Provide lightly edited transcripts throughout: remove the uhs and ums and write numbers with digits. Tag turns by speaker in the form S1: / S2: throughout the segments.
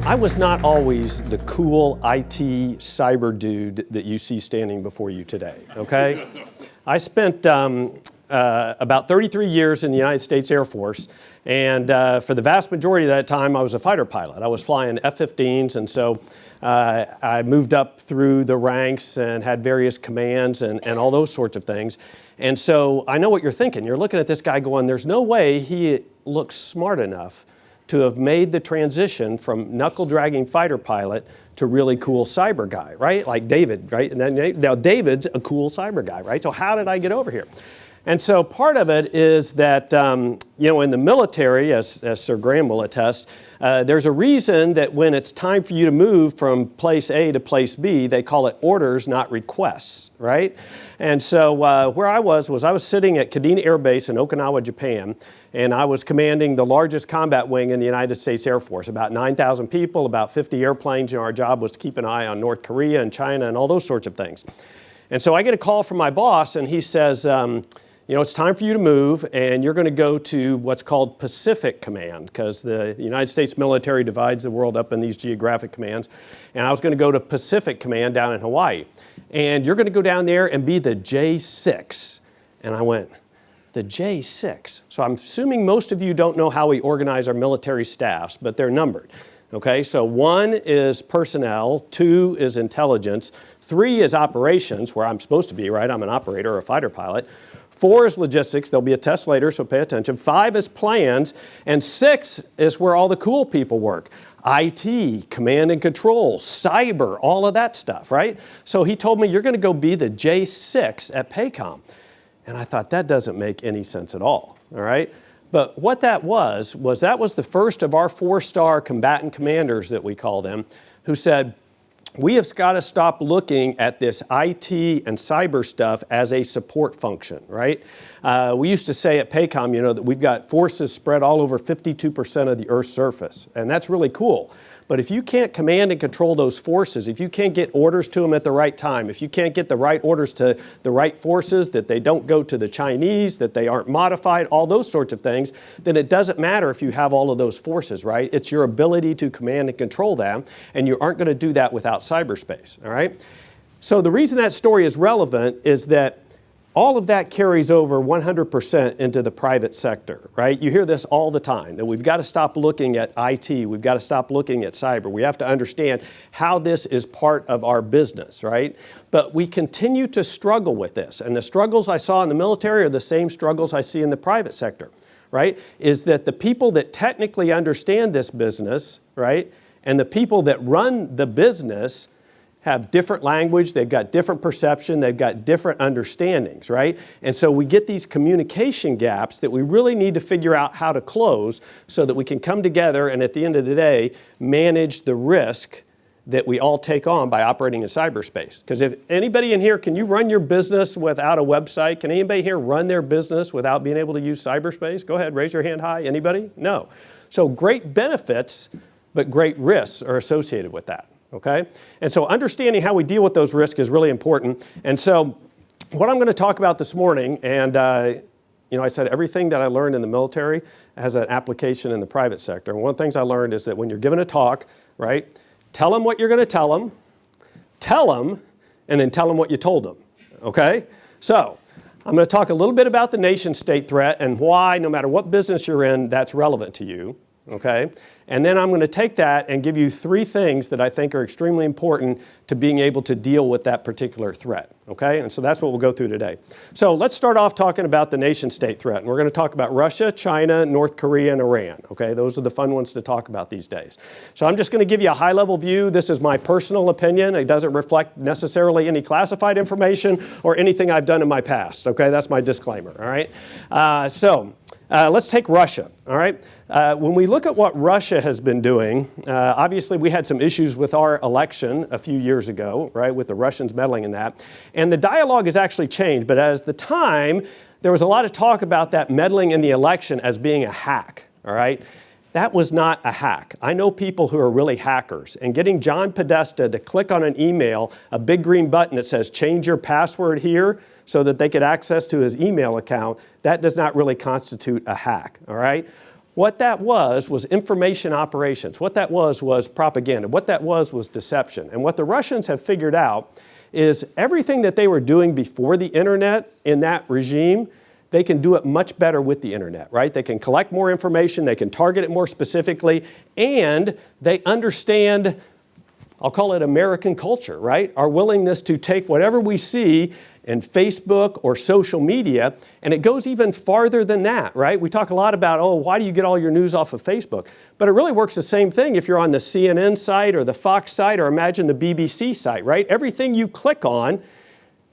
S1: I was not always the cool IT cyber dude that you see standing before you today, okay? I spent about 33 years in the United States Air Force, and for the vast majority of that time, I was a fighter pilot. I was flying F-15s, and so I moved up through the ranks and had various commands and all those sorts of things. And so I know what you're thinking. You're looking at this guy going, there's no way he looks smart enough to have made the transition from knuckle-dragging fighter pilot to really cool cyber guy, right? Like David, right? And then, now David's a cool cyber guy, right? So how did I get over here? And so part of it is that, in the military, as Sir Graham will attest, there's a reason that when it's time for you to move from place A to place B, they call it orders, not requests, right? And so where I was sitting at Kadena Air Base in Okinawa, Japan, and I was commanding the largest combat wing in the United States Air Force, about 9,000 people, about 50 airplanes. Our job was to keep an eye on North Korea and China and all those sorts of things. And so I get a call from my boss, and he says, it's time for you to move, and you're going to go to what's called Pacific Command, because the United States military divides the world up in these geographic commands. And I was going to go to Pacific Command down in Hawaii. And you're going to go down there and be the J6. And I went, the J6? So I'm assuming most of you don't know how we organize our military staffs, but they're numbered. Okay, so 1 is personnel, 2 is intelligence, 3 is operations, where I'm supposed to be, right? I'm an operator or a fighter pilot. 4 is logistics, there'll be a test later, so pay attention. 5 is plans, and 6 is where all the cool people work. IT, command and control, cyber, all of that stuff, right? So he told me, you're going to go be the J6 at Paycom. And I thought, that doesn't make any sense at all right? But what that was the first of our 4-star combatant commanders that we call them, who said, we have got to stop looking at this IT and cyber stuff as a support function, right? We used to say at Paycom, that we've got forces spread all over 52% of the Earth's surface, and that's really cool. But if you can't command and control those forces, if you can't get orders to them at the right time, if you can't get the right orders to the right forces, that they don't go to the Chinese, that they aren't modified, all those sorts of things, then it doesn't matter if you have all of those forces, right? It's your ability to command and control them, and you aren't going to do that without cyberspace, all right? So the reason that story is relevant is that all of that carries over 100% into the private sector, right? You hear this all the time, that we've got to stop looking at IT, we've got to stop looking at cyber. We have to understand how this is part of our business, right? But we continue to struggle with this, and the struggles I saw in the military are the same struggles I see in the private sector, right? Is that the people that technically understand this business, right, and the people that run the business have different language, they've got different perception, they've got different understandings, right? And so we get these communication gaps that we really need to figure out how to close so that we can come together and at the end of the day, manage the risk that we all take on by operating in cyberspace. Because if anybody in here, can you run your business without a website? Can anybody here run their business without being able to use cyberspace? Go ahead, raise your hand high. Anybody? No. So great benefits, but great risks are associated with that. Okay? And so understanding how we deal with those risks is really important. And so what I'm going to talk about this morning, and I said everything that I learned in the military has an application in the private sector. And one of the things I learned is that when you're giving a talk, right, tell them what you're going to tell them, and then tell them what you told them. Okay? So I'm going to talk a little bit about the nation state threat and why, no matter what business you're in, that's relevant to you. Okay? And then I'm going to take that and give you 3 things that I think are extremely important to being able to deal with that particular threat. Okay? And so that's what we'll go through today. So let's start off talking about the nation-state threat. And we're going to talk about Russia, China, North Korea, and Iran. Okay? Those are the fun ones to talk about these days. So I'm just going to give you a high-level view. This is my personal opinion. It doesn't reflect necessarily any classified information or anything I've done in my past. Okay? That's my disclaimer. All right? Let's take Russia. All right? When we look at what Russia has been doing, obviously we had some issues with our election a few years ago, right, with the Russians meddling in that. And the dialogue has actually changed, but at the time, there was a lot of talk about that meddling in the election as being a hack, all right? That was not a hack. I know people who are really hackers, and getting John Podesta to click on an email, a big green button that says change your password here so that they could access to his email account, that does not really constitute a hack, all right? What that was information operations. What that was propaganda. What that was deception. And what the Russians have figured out is everything that they were doing before the internet in that regime, they can do it much better with the internet, right? They can collect more information, they can target it more specifically, and they understand, I'll call it American culture, right? Our willingness to take whatever we see in Facebook or social media, and it goes even farther than that, right? We talk a lot about, oh, why do you get all your news off of Facebook? But it really works the same thing if you're on the CNN site or the Fox site or imagine the BBC site, right? Everything you click on,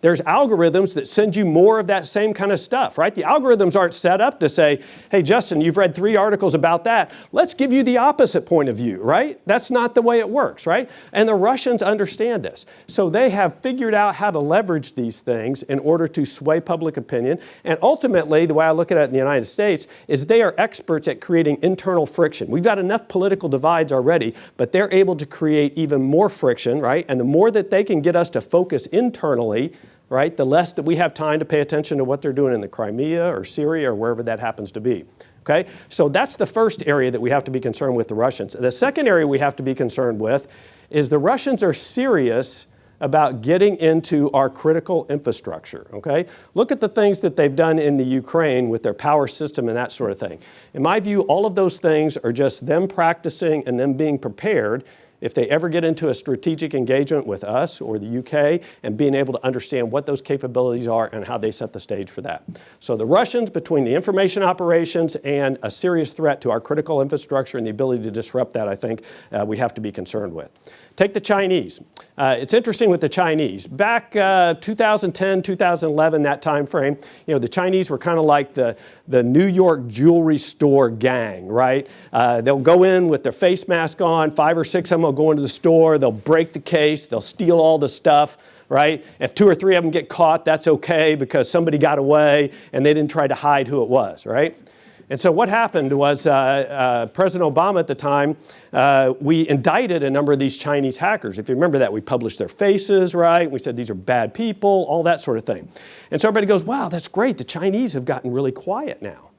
S1: there's algorithms that send you more of that same kind of stuff, right? The algorithms aren't set up to say, hey, Justin, you've read 3 articles about that. Let's give you the opposite point of view, right? That's not the way it works, right? And the Russians understand this. So they have figured out how to leverage these things in order to sway public opinion. And ultimately, the way I look at it in the United States is they are experts at creating internal friction. We've got enough political divides already, but they're able to create even more friction, right? And the more that they can get us to focus internally, right, the less that we have time to pay attention to what they're doing in the Crimea or Syria or wherever that happens to be. Okay? So that's the first area that we have to be concerned with the Russians. The second area we have to be concerned with is the Russians are serious about getting into our critical infrastructure, okay? Look at the things that they've done in the Ukraine with their power system and that sort of thing. In my view, all of those things are just them practicing and them being prepared if they ever get into a strategic engagement with us or the UK and being able to understand what those capabilities are and how they set the stage for that. So the Russians, between the information operations and a serious threat to our critical infrastructure and the ability to disrupt that, I think we have to be concerned with. Take the Chinese. It's interesting with the Chinese. Back 2010, 2011, that time frame, you know, the Chinese were kind of like the New York jewelry store gang, right? They'll go in with their face mask on, 5 or 6 of them will go into the store, they'll break the case, they'll steal all the stuff, right? If 2 or 3 of them get caught, that's okay because somebody got away and they didn't try to hide who it was, right? And so what happened was President Obama at the time, we indicted a number of these Chinese hackers. If you remember that, we published their faces, right? We said these are bad people, all that sort of thing. And so everybody goes, wow, that's great. The Chinese have gotten really quiet now,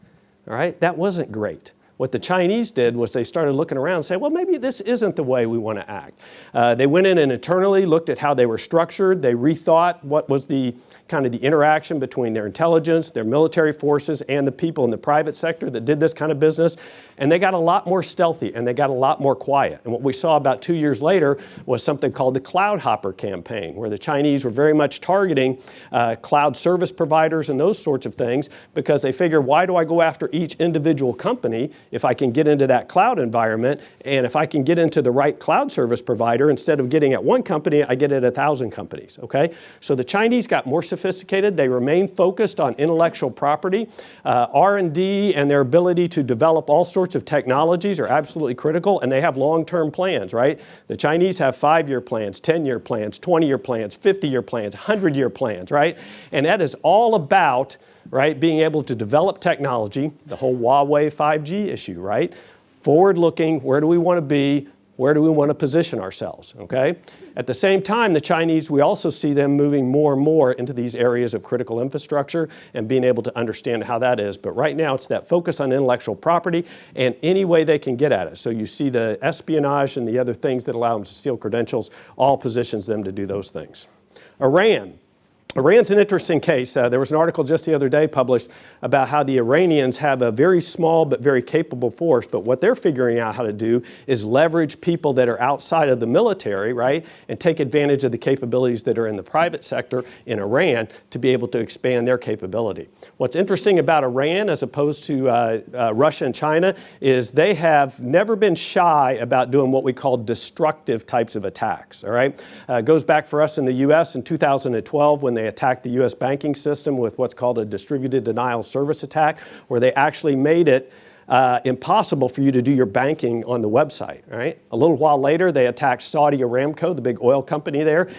S1: all right? That wasn't great. What the Chinese did was they started looking around and saying, well, maybe this isn't the way we want to act. They went in and internally looked at how they were structured. They rethought what was the kind of the interaction between their intelligence, their military forces, and the people in the private sector that did this kind of business. And they got a lot more stealthy and they got a lot more quiet. And what we saw about 2 years later was something called the Cloud Hopper campaign, where the Chinese were very much targeting cloud service providers and those sorts of things because they figure, why do I go after each individual company if I can get into that cloud environment, and if I can get into the right cloud service provider, instead of getting at one company, I get at 1,000 companies, okay? So the Chinese got more sophisticated. They remain focused on intellectual property. R&D and their ability to develop all sorts of technologies are absolutely critical, and they have long-term plans, right? The Chinese have 5-year plans, 10-year plans, 20-year plans, 50-year plans, 100-year plans, right? And that is all about, right, being able to develop technology, the whole Huawei 5G issue, right? Forward-looking, where do we want to be? Where do we want to position ourselves, okay? At the same time, the Chinese, we also see them moving more and more into these areas of critical infrastructure and being able to understand how that is. But right now, it's that focus on intellectual property and any way they can get at it. So you see the espionage and the other things that allow them to steal credentials, all positions them to do those things. Iran. Iran's an interesting case. There was an article just the other day published about how the Iranians have a very small but very capable force, but what they're figuring out how to do is leverage people that are outside of the military, right, and take advantage of the capabilities that are in the private sector in Iran to be able to expand their capability. What's interesting about Iran as opposed to Russia and China is they have never been shy about doing what we call destructive types of attacks, all right? It goes back for us in the U.S. in 2012 when they attacked the U.S. banking system with what's called a distributed denial service attack, where they actually made it impossible for you to do your banking on the website, right? A little while later, they attacked Saudi Aramco, the big oil company there.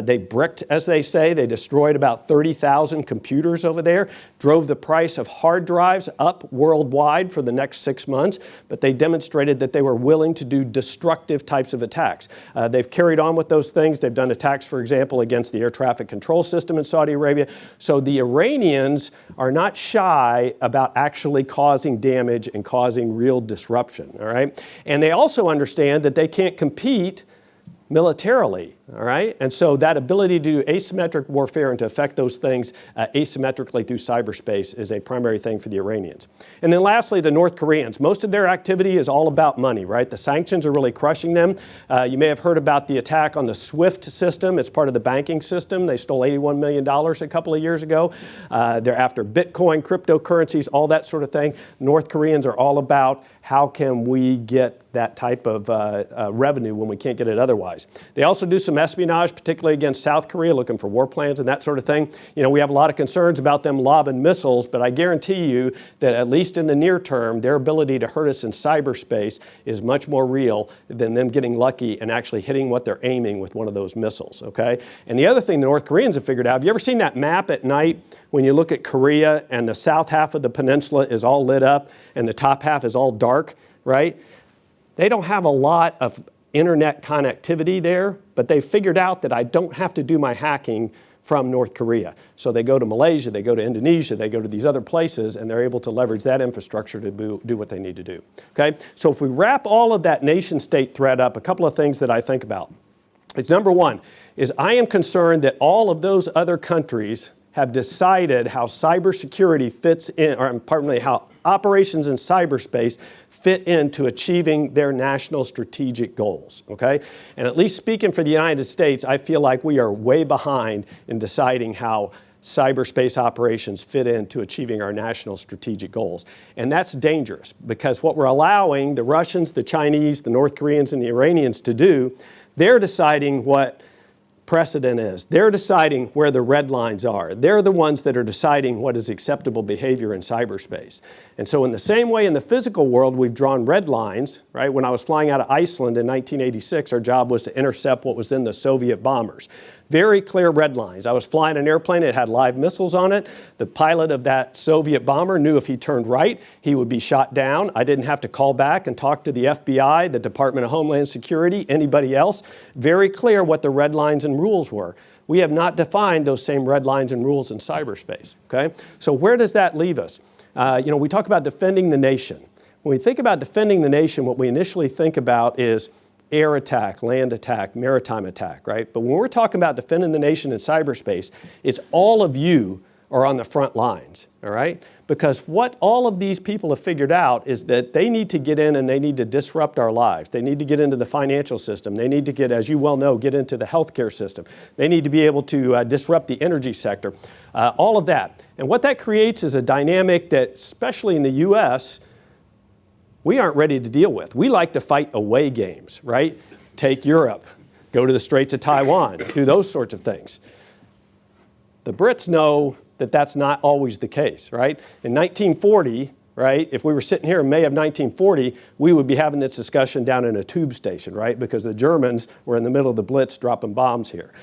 S1: They bricked, as they say. They destroyed about 30,000 computers over there, drove the price of hard drives up worldwide for the next 6 months, but they demonstrated that they were willing to do destructive types of attacks. They've carried on with those things. They've done attacks, for example, against the air traffic control system in Saudi Arabia. So the Iranians are not shy about actually causing damage and causing real disruption, all right? And they also understand that they can't compete militarily, all right? And so that ability to do asymmetric warfare and to affect those things asymmetrically through cyberspace is a primary thing for the Iranians. And then lastly, the North Koreans. Most of their activity is all about money, right? The sanctions are really crushing them. You may have heard about the attack on the SWIFT system. It's part of the banking system. They stole $81 million a couple of years ago. They're after Bitcoin, cryptocurrencies, all that sort of thing. North Koreans are all about how can we get that type of revenue when we can't get it otherwise. They also do some espionage, particularly against South Korea, looking for war plans and that sort of thing. You know, we have a lot of concerns about them lobbing missiles, but I guarantee you that at least in the near term, their ability to hurt us in cyberspace is much more real than them getting lucky and actually hitting what they're aiming with one of those missiles, okay? And the other thing the North Koreans have figured out, have you ever seen that map at night when you look at Korea and the south half of the peninsula is all lit up and the top half is all dark, right? They don't have a lot of internet connectivity there, but they figured out that I don't have to do my hacking from North Korea. So they go to Malaysia, they go to Indonesia, they go to these other places, and they're able to leverage that infrastructure to do what they need to do. Okay? So if we wrap all of that nation-state threat up, a couple of things that I think about. It's number one, is I am concerned that all of those other countries have decided how cybersecurity fits in, or pardon me, how operations in cyberspace fit into achieving their national strategic goals, okay? And at least speaking for the United States, I feel like we are way behind in deciding how cyberspace operations fit into achieving our national strategic goals. And that's dangerous because what we're allowing the Russians, the Chinese, the North Koreans, and the Iranians to do, they're deciding what precedent is. They're deciding where the red lines are. They're the ones that are deciding what is acceptable behavior in cyberspace. And so in the same way in the physical world, we've drawn red lines, right? When I was flying out of Iceland in 1986, our job was to intercept what was in the Soviet bombers. Very clear red lines. I was flying an airplane, it had live missiles on it. The pilot of that Soviet bomber knew if he turned right, he would be shot down. I didn't have to call back and talk to the FBI, the Department of Homeland Security, anybody else. Very clear what the red lines and rules were. We have not defined those same red lines and rules in cyberspace, okay? So where does that leave us? We talk about defending the nation. When we think about defending the nation, what we initially think about is air attack, land attack, maritime attack, right? But when we're talking about defending the nation in cyberspace, it's all of you are on the front lines, all right? Because what all of these people have figured out is that they need to get in and they need to disrupt our lives. They need to get into the financial system. They need to get, as you well know, get into the healthcare system. They need to be able to disrupt the energy sector, all of that. And what that creates is a dynamic that, especially in the US, we aren't ready to deal with. We like to fight away games, right? Take Europe, go to the Straits of Taiwan, do those sorts of things. The Brits know that that's not always the case, right? In 1940, right, if we were sitting here in May of 1940, we would be having this discussion down in a tube station, right? Because the Germans were in the middle of the Blitz dropping bombs here.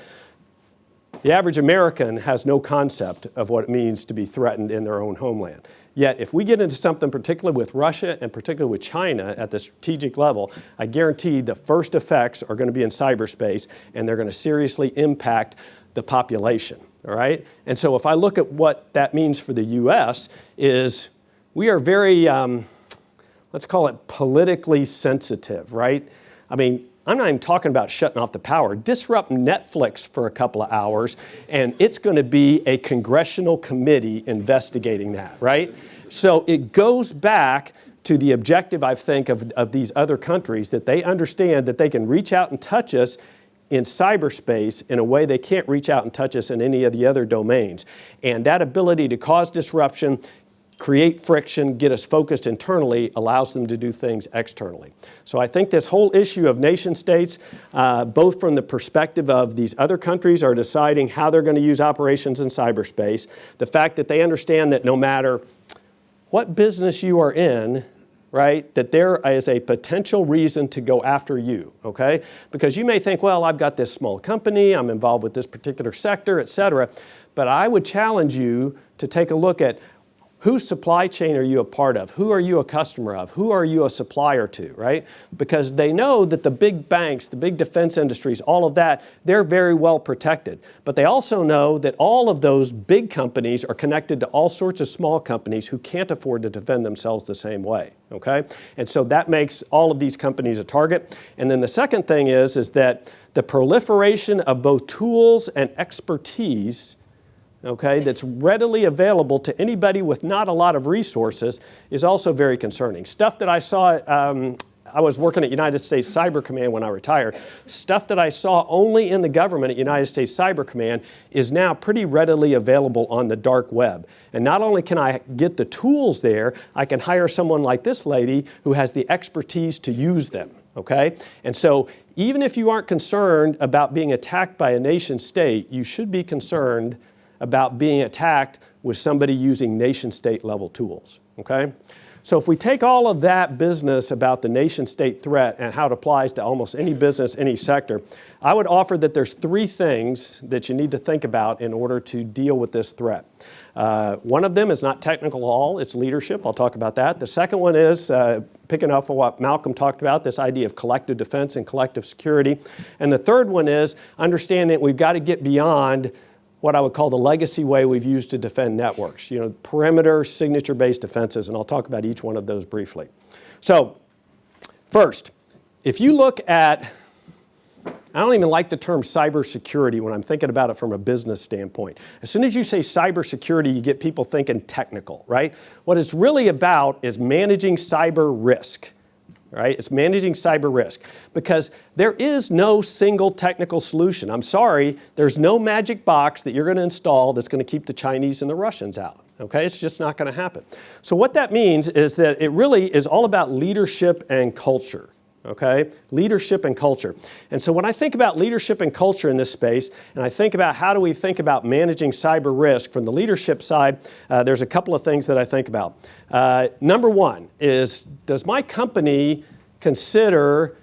S1: The average American has no concept of what it means to be threatened in their own homeland. Yet, if we get into something particularly with Russia and particularly with China at the strategic level, I guarantee the first effects are going to be in cyberspace and they're going to seriously impact the population, all right? And so if I look at what that means for the US is we are very, let's call it politically sensitive, right? I mean, I'm not even talking about shutting off the power. Disrupt Netflix for a couple of hours, and it's going to be a congressional committee investigating that, right? So it goes back to the objective, I think, of these other countries, that they understand that they can reach out and touch us in cyberspace in a way they can't reach out and touch us in any of the other domains. And that ability to cause disruption, create friction, get us focused internally, allows them to do things externally. So I think this whole issue of nation states, both from the perspective of these other countries are deciding how they're going to use operations in cyberspace, the fact that they understand that no matter what business you are in, right, that there is a potential reason to go after you, okay? Because you may think, well, I've got this small company, I'm involved with this particular sector, et cetera, but I would challenge you to take a look at Whose supply chain are you a part of? Who are you a customer of? Who are you a supplier to, right? Because they know that the big banks, the big defense industries, all of that, they're very well protected. But they also know that all of those big companies are connected to all sorts of small companies who can't afford to defend themselves the same way, okay? And so that makes all of these companies a target. And then the second thing is that the proliferation of both tools and expertise, okay, that's readily available to anybody with not a lot of resources is also very concerning. Stuff that I saw, I was working at United States Cyber Command when I retired. Stuff that I saw only in the government at United States Cyber Command is now pretty readily available on the dark web. And not only can I get the tools there, I can hire someone like this lady who has the expertise to use them, okay? And so even if you aren't concerned about being attacked by a nation state, you should be concerned about being attacked with somebody using nation-state level tools, okay? So if we take all of that business about the nation-state threat and how it applies to almost any business, any sector, I would offer that there's three things that you need to think about in order to deal with this threat. One of them is not technical at all, it's leadership. I'll talk about that. The second one is, picking up on what Malcolm talked about, this idea of collective defense and collective security. And the third one is understanding that we've got to get beyond what I would call the legacy way we've used to defend networks, perimeter, signature-based defenses, and I'll talk about each one of those briefly. So, first, if you look at, I don't even like the term cybersecurity when I'm thinking about it from a business standpoint. As soon as you say cybersecurity, you get people thinking technical, right? What it's really about is managing cyber risk. Right? It's managing cyber risk because there is no single technical solution. I'm sorry, there's no magic box that you're going to install that's going to keep the Chinese and the Russians out. Okay? It's just not going to happen. So what that means is that it really is all about leadership and culture. Okay? Leadership and culture. And so when I think about leadership and culture in this space, and I think about how do we think about managing cyber risk from the leadership side, there's a couple of things that I think about. Number one is, does my company consider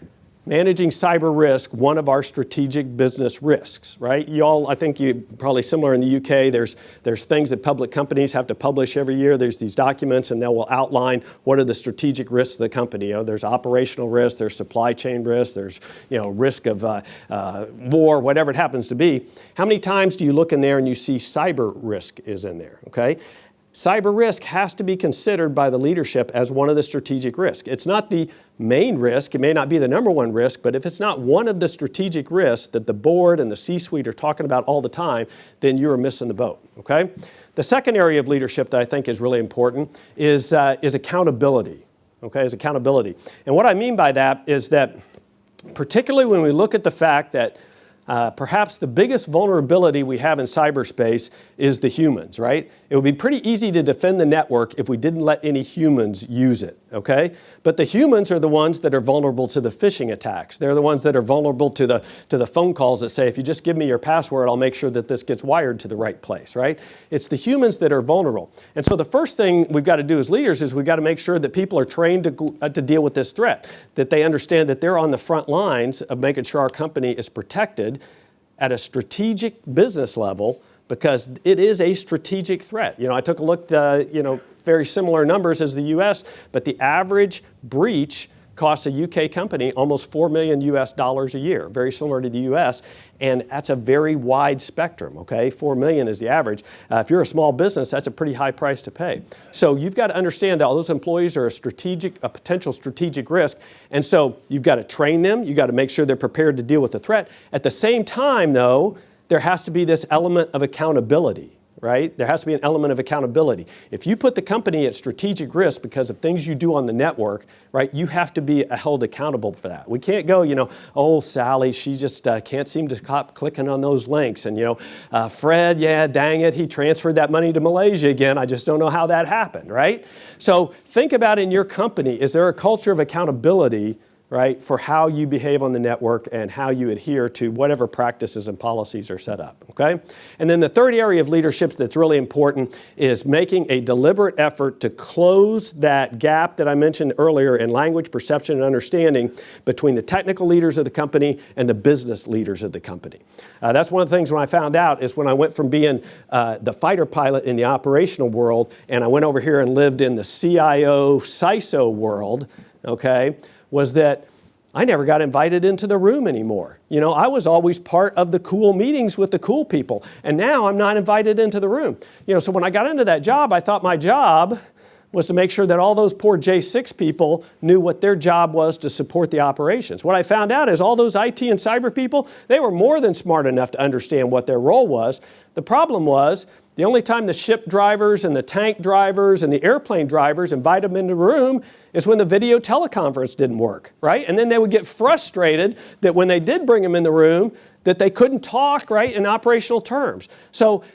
S1: managing cyber risk one of our strategic business risks, right? I think you probably similar in the UK, there's things that public companies have to publish every year. There's these documents and they will outline what are the strategic risks of the company. There's operational risk, there's supply chain risk, there's risk of war, whatever it happens to be. How many times do you look in there and you see cyber risk is in there, okay? Cyber risk has to be considered by the leadership as one of the strategic risks. It's not the main risk, it may not be the number one risk, but if it's not one of the strategic risks that the board and the C-suite are talking about all the time, then you're missing the boat, okay? The second area of leadership that I think is really important is accountability, okay, is accountability. And what I mean by that is that particularly when we look at the fact that perhaps the biggest vulnerability we have in cyberspace is the humans, right? It would be pretty easy to defend the network if we didn't let any humans use it, okay? But the humans are the ones that are vulnerable to the phishing attacks. They're the ones that are vulnerable to the phone calls that say, if you just give me your password, I'll make sure that this gets wired to the right place, right? It's the humans that are vulnerable. And so the first thing we've got to do as leaders is we've got to make sure that people are trained to deal with this threat, that they understand that they're on the front lines of making sure our company is protected at a strategic business level, because it is a strategic threat. I took a look, very similar numbers as the US, but the average breach costs a UK company almost $4 million US a year, very similar to the US, and that's a very wide spectrum, okay? 4 million is the average. If you're a small business, that's a pretty high price to pay. So you've got to understand that all those employees are a potential strategic risk, and so you've got to train them, you've got to make sure they're prepared to deal with the threat. At the same time, though, there has to be this element of accountability, right? There has to be an element of accountability. If you put the company at strategic risk because of things you do on the network, right, you have to be held accountable for that. We can't go, oh, Sally, she just can't seem to stop clicking on those links. And, Fred, yeah, dang it, he transferred that money to Malaysia again. I just don't know how that happened, right? So think about in your company, is there a culture of accountability right, for how you behave on the network and how you adhere to whatever practices and policies are set up, okay? And then the third area of leadership that's really important is making a deliberate effort to close that gap that I mentioned earlier in language, perception, and understanding between the technical leaders of the company and the business leaders of the company. That's one of the things when I found out is when I went from being the fighter pilot in the operational world and I went over here and lived in the CIO, CISO world, okay, was that I never got invited into the room anymore. You know, I was always part of the cool meetings with the cool people, and now I'm not invited into the room. You know, so when I got into that job, I thought my job was to make sure that all those poor J6 people knew what their job was to support the operations. What I found out is all those IT and cyber people, they were more than smart enough to understand what their role was. The problem was, the only time the ship drivers and the tank drivers and the airplane drivers invite them into the room is when the video teleconference didn't work, right? And then they would get frustrated that when they did bring them in the room, that they couldn't talk, right, in operational terms. So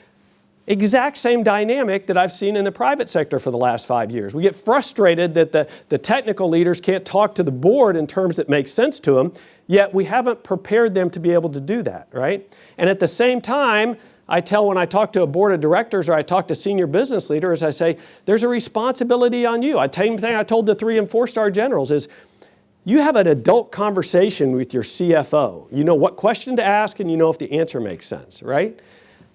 S1: exact same dynamic that I've seen in the private sector for the last 5 years. We get frustrated that the technical leaders can't talk to the board in terms that make sense to them, yet we haven't prepared them to be able to do that, right? And at the same time, I tell when I talk to a board of directors or I talk to senior business leaders, I say, there's a responsibility on you. Same thing I told the 3- and 4-star generals is, you have an adult conversation with your CFO. You know what question to ask and you know if the answer makes sense, right?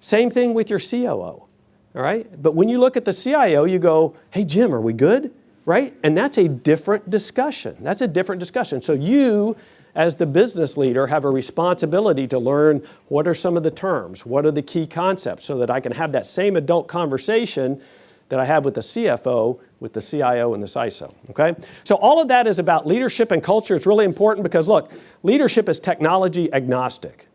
S1: Same thing with your COO, all right? But when you look at the CIO, you go, hey, Jim, are we good, right? And that's a different discussion. That's a different discussion. So you, as the business leader, have a responsibility to learn what are some of the terms, what are the key concepts, so that I can have that same adult conversation that I have with the CFO, with the CIO and the CISO, okay? So all of that is about leadership and culture. It's really important because, look, leadership is technology agnostic.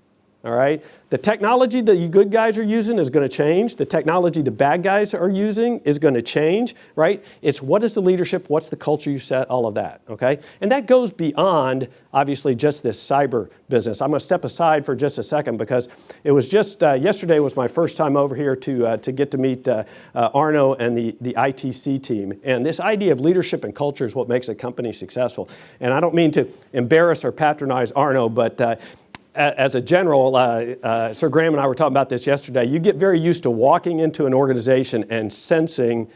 S1: All right? The technology that you good guys are using is going to change. The technology the bad guys are using is going to change, right? It's what is the leadership, what's the culture you set, all of that, okay? And that goes beyond, obviously, just this cyber business. I'm going to step aside for just a second because it was just, yesterday was my first time over here to get to meet Arno and the ITC team. And this idea of leadership and culture is what makes a company successful. And I don't mean to embarrass or patronize Arno, but as a general, Sir Graham and I were talking about this yesterday, you get very used to walking into an organization and sensing,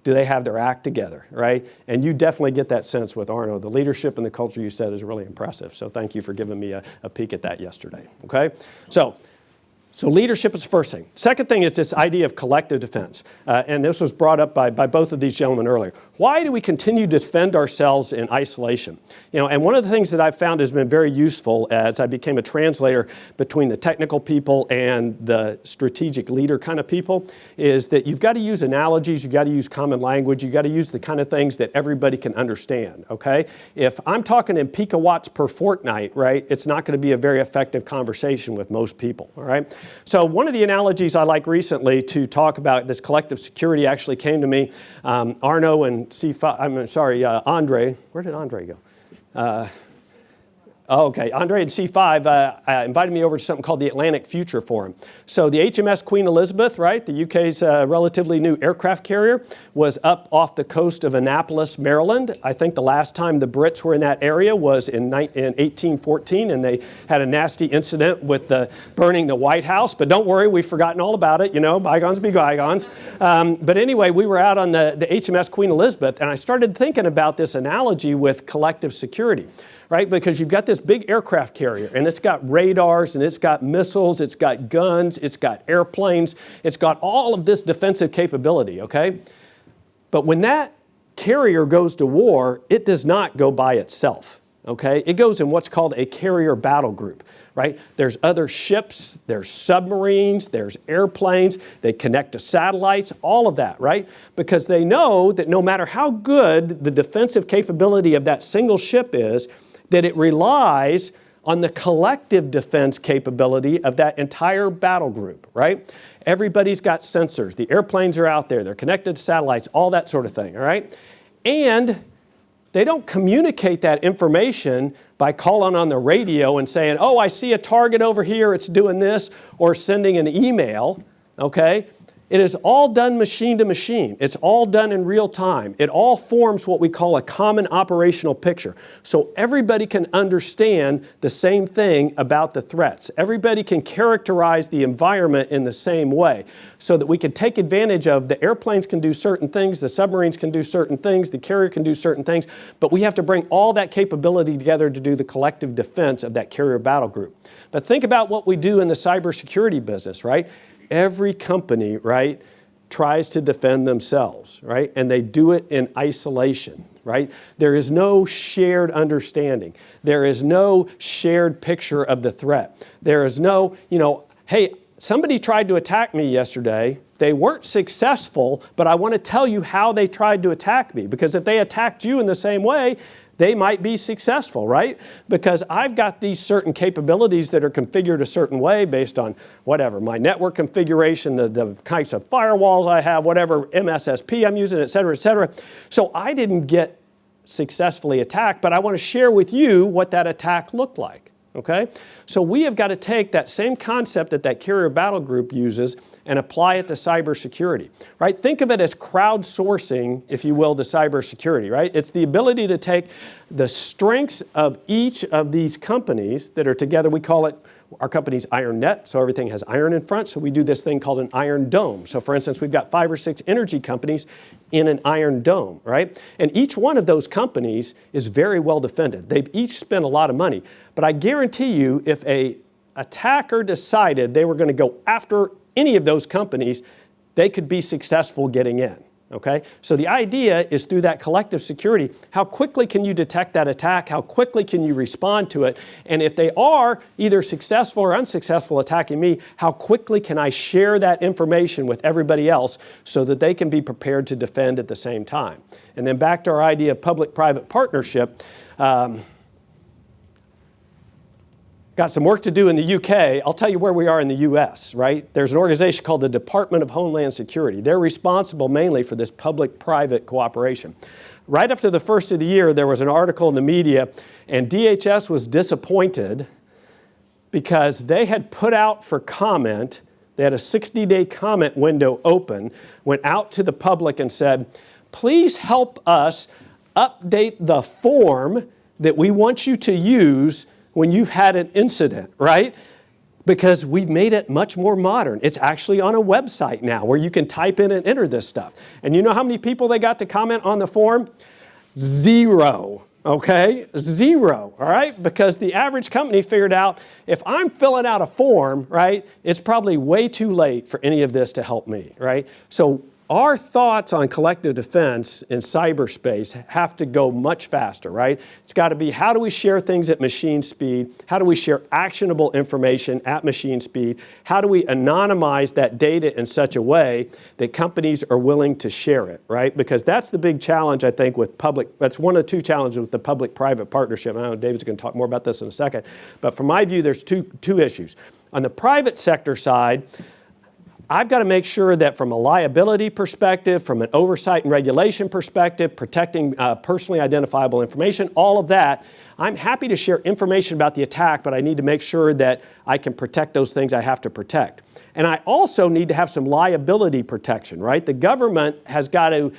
S1: do they have their act together, right? And you definitely get that sense with Arno. The leadership and the culture you said is really impressive. So thank you for giving me a peek at that yesterday, okay? So leadership is the first thing. Second thing is this idea of collective defense. And this was brought up by both of these gentlemen earlier. Why do we continue to defend ourselves in isolation? You know, and one of the things that I've found has been very useful as I became a translator between the technical people and the strategic leader kind of people is that you've got to use analogies, you've got to use common language, you've got to use the kind of things that everybody can understand, okay? If I'm talking in picowatts per fortnight, right, it's not going to be a very effective conversation with most people, all right? So one of the analogies I like recently to talk about this collective security actually came to me. Arno and Andre. Where did Andre go? Okay, Andre and C5 invited me over to something called the Atlantic Future Forum. So the HMS Queen Elizabeth, right, the UK's relatively new aircraft carrier, was up off the coast of Annapolis, Maryland. I think the last time the Brits were in that area was in 1814, and they had a nasty incident with burning the White House. But don't worry, we've forgotten all about it. You know, bygones be bygones. But anyway, we were out on the HMS Queen Elizabeth, and I started thinking about this analogy with collective security. Right? Because you've got this big aircraft carrier, and it's got radars, and it's got missiles, it's got guns, it's got airplanes, it's got all of this defensive capability, okay? But when that carrier goes to war, it does not go by itself, okay? It goes in what's called a carrier battle group, right? There's other ships, there's submarines, there's airplanes, they connect to satellites, all of that, right? Because they know that no matter how good the defensive capability of that single ship is, that it relies on the collective defense capability of that entire battle group, right? Everybody's got sensors. The airplanes are out there. They're connected to satellites, all that sort of thing, all right? And they don't communicate that information by calling on the radio and saying, oh, I see a target over here, it's doing this, or sending an email, okay? It is all done machine to machine. It's all done in real time. It all forms what we call a common operational picture. So everybody can understand the same thing about the threats. Everybody can characterize the environment in the same way so that we can take advantage of the airplanes can do certain things, the submarines can do certain things, the carrier can do certain things, but we have to bring all that capability together to do the collective defense of that carrier battle group. But think about what we do in the cybersecurity business, right? Every company, right, tries to defend themselves, right? And they do it in isolation, right? There is no shared understanding. There is no shared picture of the threat. There is no, hey, somebody tried to attack me yesterday. They weren't successful, but I want to tell you how they tried to attack me, because if they attacked you in the same way, they might be successful, right? Because I've got these certain capabilities that are configured a certain way based on whatever, my network configuration, the kinds of firewalls I have, whatever MSSP I'm using, et cetera, et cetera. So I didn't get successfully attacked, but I want to share with you what that attack looked like. Okay? So we have got to take that same concept that carrier battle group uses and apply it to cybersecurity, right? Think of it as crowdsourcing, if you will, the cybersecurity, right? It's the ability to take the strengths of each of these companies that are together. We call it, our company's IronNet, so everything has iron in front, so we do this thing called an iron dome. So for instance, we've got 5 or 6 energy companies in an iron dome, right? And each one of those companies is very well defended. They've each spent a lot of money. But I guarantee you, if an attacker decided they were going to go after any of those companies, they could be successful getting in. Okay? So the idea is through that collective security, how quickly can you detect that attack? How quickly can you respond to it? And if they are either successful or unsuccessful attacking me, how quickly can I share that information with everybody else so that they can be prepared to defend at the same time? And then back to our idea of public-private partnership, got some work to do in the UK. I'll tell you where we are in the US, right? There's an organization called the Department of Homeland Security. They're responsible mainly for this public-private cooperation. Right after the first of the year, there was an article in the media, and DHS was disappointed because they had put out for comment, they had a 60-day comment window open, went out to the public and said, please help us update the form that we want you to use when you've had an incident, right? Because we've made it much more modern. It's actually on a website now where you can type in and enter this stuff. And you know how many people they got to comment on the form? 0, okay? 0, all right? Because the average company figured out, if I'm filling out a form, right, it's probably way too late for any of this to help me, right? So our thoughts on collective defense in cyberspace have to go much faster, right? It's got to be, how do we share things at machine speed? How do we share actionable information at machine speed? How do we anonymize that data in such a way that companies are willing to share it, right? Because that's the big challenge, I think, with that's one of the 2 challenges with the public-private partnership. I know David's going to talk more about this in a second. But from my view, there's two issues. On the private sector side, I've got to make sure that from a liability perspective, from an oversight and regulation perspective, protecting personally identifiable information, all of that, I'm happy to share information about the attack, but I need to make sure that I can protect those things I have to protect. And I also need to have some liability protection, right? The government has got to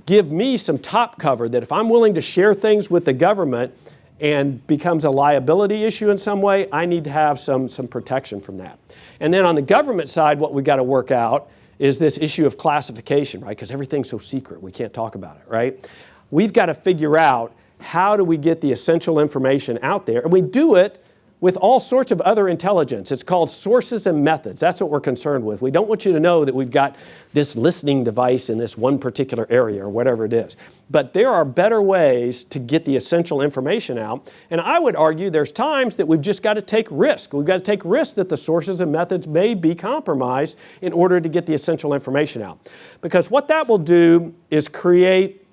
S1: give me some top cover that if I'm willing to share things with the government and becomes a liability issue in some way, I need to have some protection from that. And then on the government side, what we've got to work out is this issue of classification, right? Because everything's so secret, we can't talk about it, right? We've got to figure out, how do we get the essential information out there? And we do it with all sorts of other intelligence. It's called sources and methods. That's what we're concerned with. We don't want you to know that we've got this listening device in this one particular area or whatever it is. But there are better ways to get the essential information out. And I would argue there's times that we've just got to take risk. We've got to take risk that the sources and methods may be compromised in order to get the essential information out. Because what that will do is create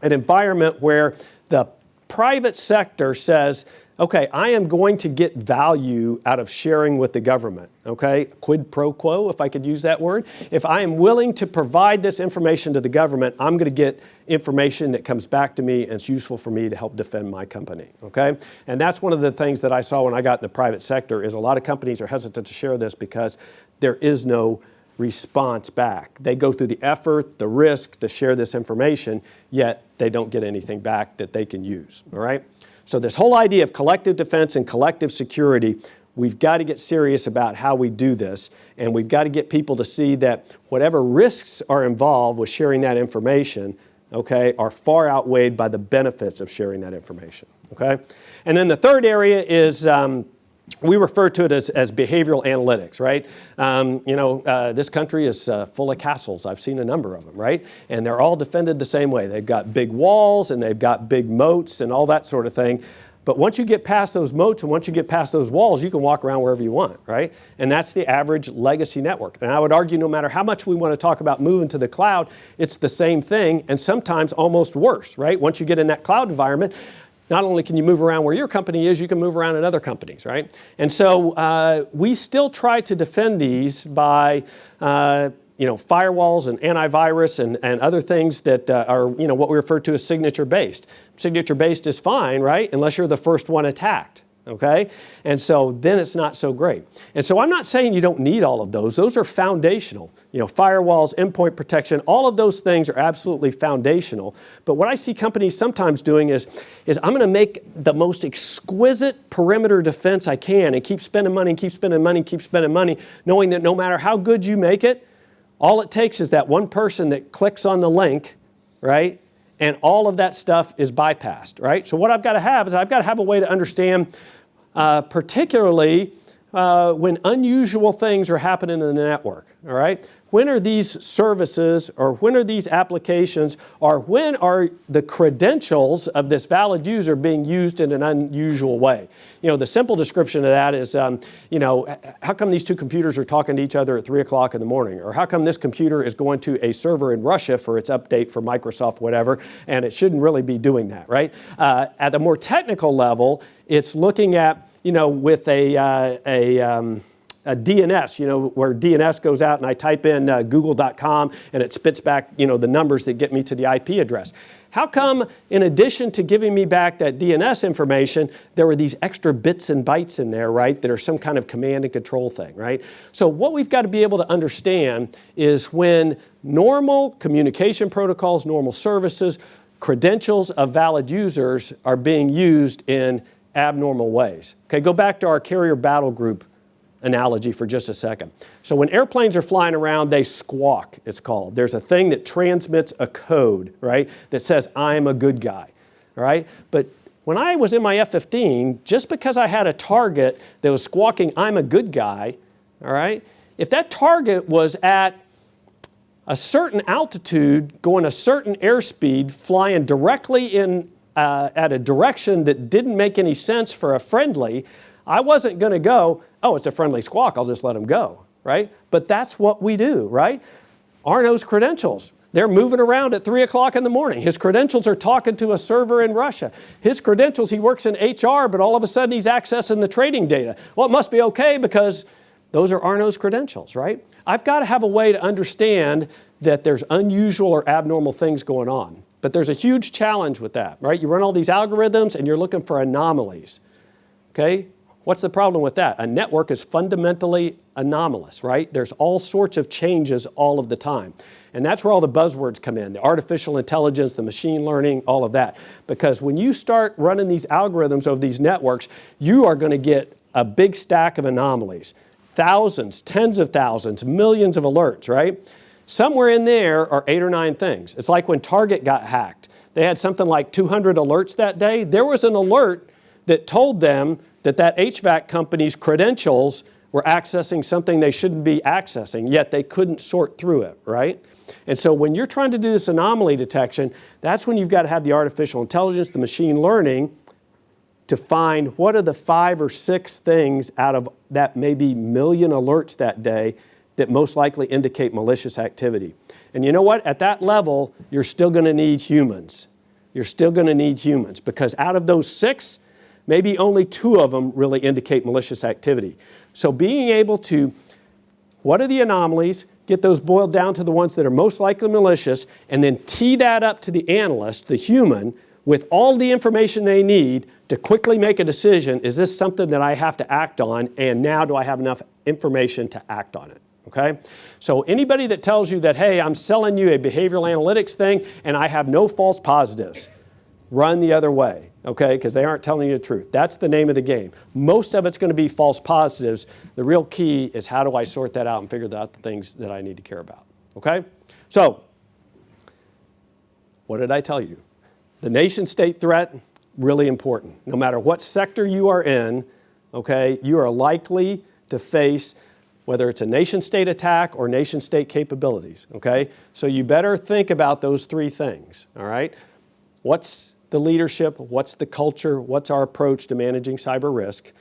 S1: an environment where the private sector says, okay, I am going to get value out of sharing with the government, okay? Quid pro quo, if I could use that word. If I am willing to provide this information to the government, I'm going to get information that comes back to me and it's useful for me to help defend my company, okay? And that's one of the things that I saw when I got in the private sector is a lot of companies are hesitant to share this because there is no response back. They go through the effort, the risk to share this information, yet they don't get anything back that they can use, all right? So this whole idea of collective defense and collective security, we've got to get serious about how we do this, and we've got to get people to see that whatever risks are involved with sharing that information, okay, are far outweighed by the benefits of sharing that information, okay? And then the third area is we refer to it as behavioral analytics, right? This country is full of castles. I've seen a number of them, right? And they're all defended the same way. They've got big walls and they've got big moats and all that sort of thing. But once you get past those moats and once you get past those walls, you can walk around wherever you want, right? And that's the average legacy network. And I would argue no matter how much we want to talk about moving to the cloud, it's the same thing and sometimes almost worse, right? Once you get in that cloud environment, not only can you move around where your company is, you can move around in other companies, right? And so we still try to defend these by firewalls and antivirus and other things that are what we refer to as signature-based. Signature-based is fine, right? Unless you're the first one attacked, okay? And so then it's not so great. And so I'm not saying you don't need all of those. Those are foundational. Firewalls, endpoint protection, all of those things are absolutely foundational. But what I see companies sometimes doing is I'm going to make the most exquisite perimeter defense I can and keep spending money and keep spending money and keep spending money, knowing that no matter how good you make it, all it takes is that one person that clicks on the link, right? And all of that stuff is bypassed, right? So what I've got to have is I've got to have a way to understand, particularly when unusual things are happening in the network, all right? When are these services or when are these applications or when are the credentials of this valid user being used in an unusual way? The simple description of that is, how come these two computers are talking to each other at 3 o'clock in the morning? Or how come this computer is going to a server in Russia for its update for Microsoft, whatever, and it shouldn't really be doing that, right? At a more technical level, it's looking at, with a DNS, where DNS goes out and I type in google.com and it spits back, the numbers that get me to the IP address. How come, in addition to giving me back that DNS information, there were these extra bits and bytes in there, right, that are some kind of command and control thing, right? So what we've got to be able to understand is when normal communication protocols, normal services, credentials of valid users are being used in abnormal ways. Okay, go back to our carrier battle group analogy for just a second. So when airplanes are flying around, they squawk, it's called. There's a thing that transmits a code, right, that says, I'm a good guy, all right? But when I was in my F-15, just because I had a target that was squawking, I'm a good guy, all right, if that target was at a certain altitude, going a certain airspeed, flying directly in at a direction that didn't make any sense for a friendly, I wasn't going to go, oh, it's a friendly squawk, I'll just let them go, right? But that's what we do, right? Arno's credentials, they're moving around at 3 o'clock in the morning. His credentials are talking to a server in Russia. His credentials, he works in HR, but all of a sudden he's accessing the trading data. Well, it must be okay because those are Arno's credentials, right? I've got to have a way to understand that there's unusual or abnormal things going on. But there's a huge challenge with that, right? You run all these algorithms and you're looking for anomalies, okay? What's the problem with that? A network is fundamentally anomalous, right? There's all sorts of changes all of the time. And that's where all the buzzwords come in, the artificial intelligence, the machine learning, all of that. Because when you start running these algorithms over these networks, you are going to get a big stack of anomalies. Thousands, tens of thousands, millions of alerts, right? Somewhere in there are 8 or 9 things. It's like when Target got hacked. They had something like 200 alerts that day. There was an alert that told them that HVAC company's credentials were accessing something they shouldn't be accessing, yet they couldn't sort through it, right? And so when you're trying to do this anomaly detection, that's when you've got to have the artificial intelligence, the machine learning, to find what are the 5 or 6 things out of that maybe million alerts that day that most likely indicate malicious activity. And you know what? At that level, you're still going to need humans. You're still going to need humans because out of those 6, maybe only 2 of them really indicate malicious activity. So being able to, what are the anomalies, get those boiled down to the ones that are most likely malicious, and then tee that up to the analyst, the human, with all the information they need to quickly make a decision, is this something that I have to act on, and now do I have enough information to act on it? okay? So anybody that tells you that, hey, I'm selling you a behavioral analytics thing and I have no false positives, run the other way, okay? Because they aren't telling you the truth. That's the name of the game. Most of it's going to be false positives. The real key is how do I sort that out and figure out the things that I need to care about, okay? So what did I tell you? The nation-state threat, really important. No matter what sector you are in, okay, you are likely to face whether it's a nation-state attack or nation-state capabilities, okay? So you better think about those three things, all right? What's the leadership? What's the culture? What's our approach to managing cyber risk?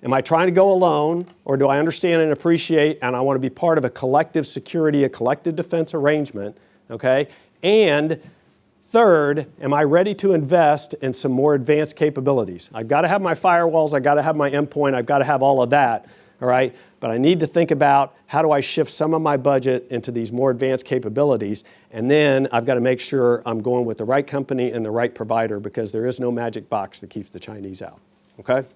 S1: Am I trying to go alone, or do I understand and appreciate and I want to be part of a collective security, a collective defense arrangement, okay? And third, am I ready to invest in some more advanced capabilities? I've got to have my firewalls, I've got to have my endpoint, I've got to have all of that, all right? But I need to think about how do I shift some of my budget into these more advanced capabilities, and then I've got to make sure I'm going with the right company and the right provider, because there is no magic box that keeps the Chinese out, okay?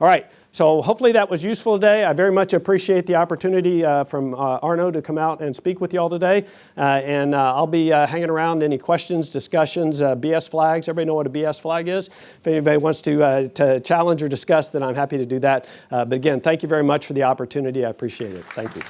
S1: All right, so hopefully that was useful today. I very much appreciate the opportunity from Arno to come out and speak with you all today. And I'll be hanging around. Any questions, discussions, BS flags. Everybody know what a BS flag is? If anybody wants to challenge or discuss, then I'm happy to do that. But again, thank you very much for the opportunity. I appreciate it. Thank you.